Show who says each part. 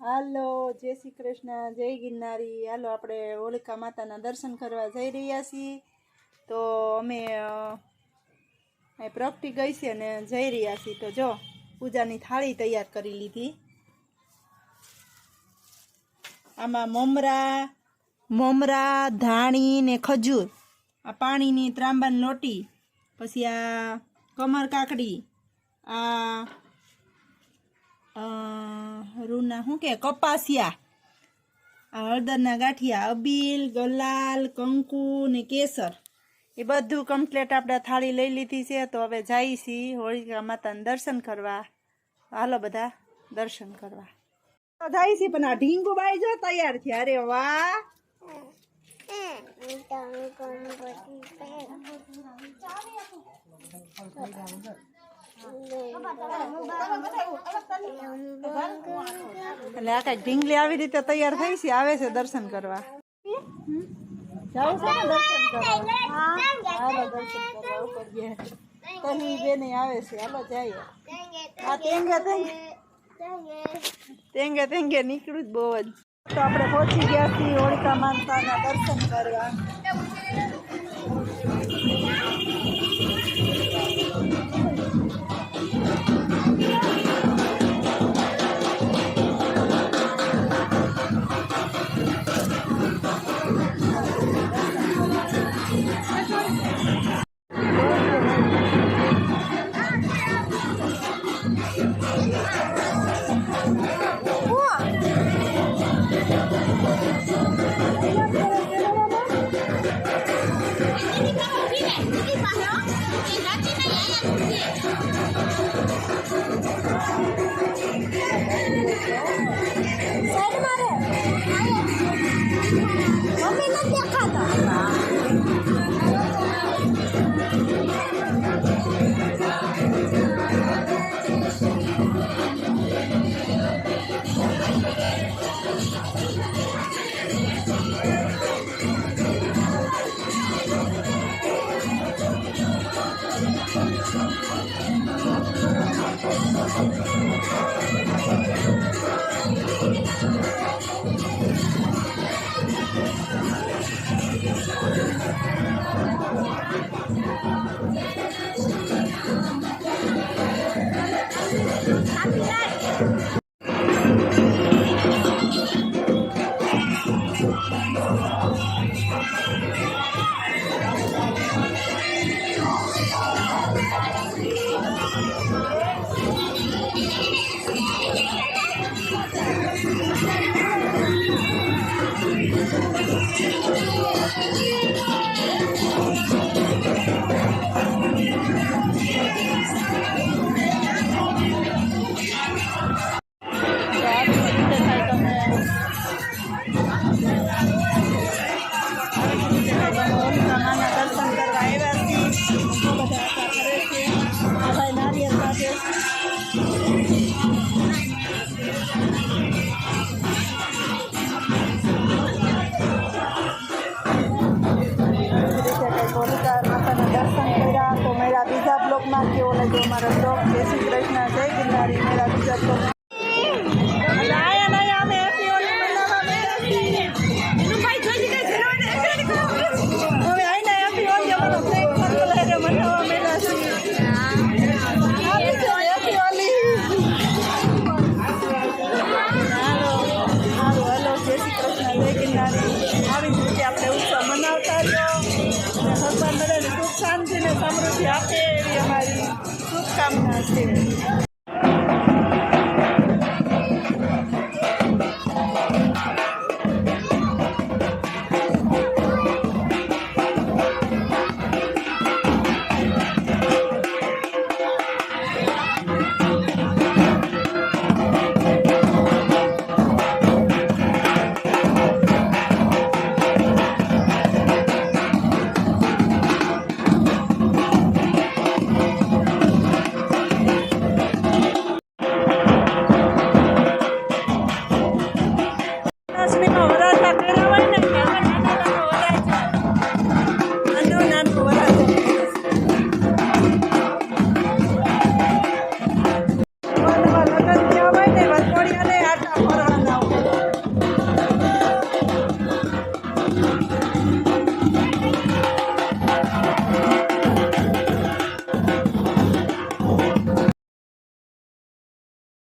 Speaker 1: હાલો, જય શ્રી કૃષ્ણ, જય ગિરનારી। હાલો આપણે હોલિકા માતાના દર્શન કરવા જઈ રહ્યા છીએ। તો અમે પ્રગટી ગઈ છે અને જઈ રહ્યા છીએ। તો જો પૂજાની થાળી તૈયાર કરી લીધી। આમાં મમરા ધાણી ને ખજૂર, આ પાણીની ત્રાંબાની લોટી, પછી આ કમર કાકડી, આ રૂના શું કે કપાસિયા, આ હળદરના ગાંઠિયા, અબીલ, ગલાલ, કંકુ ને કેસર, એ બધું કમ્પ્લીટ આપણે થાળી લઈ લીધી છે। તો હવે જઈએ છીએ હોલિકા માતાના દર્શન કરવા। હાલો બધા દર્શન કરવા જાય છે। પણ આ ઢીંગુ બાઈ જો તૈયાર છે। અરે વાહ, એટલે આ કઈ ઢીંગલી આવી રીતે તૈયાર થઈ છે, આવે છે દર્શન કરવા। જાવ છે ને દર્શન કરવા? હાલો દર્શન કરવા ઉપર ગયા તની બેને આવે છે। હાલો જઈએ। આ તેંગે તેંગે નીકળ્યું જ બહુ જ। તો આપણે પહોંચી ગયા છીએ હોલિકા માતાના દર્શન કરવા। બીજા બ્લોગમાં કેવો લાગ્યો મારો બ્લોગ? જય શ્રી કૃષ્ણ, જય ગિરનારી। મેરા બીજા બ્લોગ આવી જ રીતે આપણે ઉત્સવ મનાવતા રહ્યો અને ભગવાન બધાને સુખ શાંતિ ને સમૃદ્ધિ આપે એવી અમારી શુભકામના છે।